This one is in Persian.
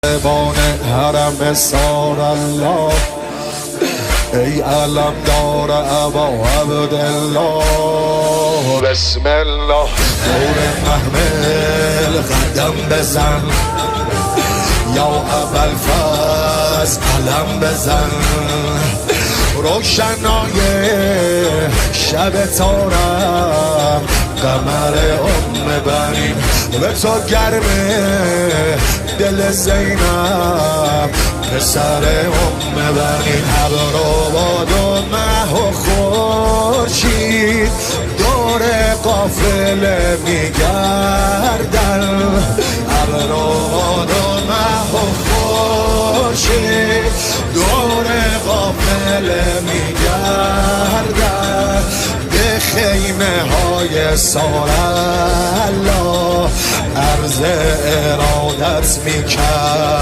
بان حرم سار الله ای علم دار ابا عبدالله بسم الله دور محمل قدم بزن یا ابوالفضل علم بزن روشنای شب تارم قمر بنی به تو گرمه دل زینب پسر بنی ابروباد و مه و خورشید دور قافله میگردن ابروباد و مه و خورشید دور قافله میگردن به خیمه های سارالله عرض ارادت میکرد.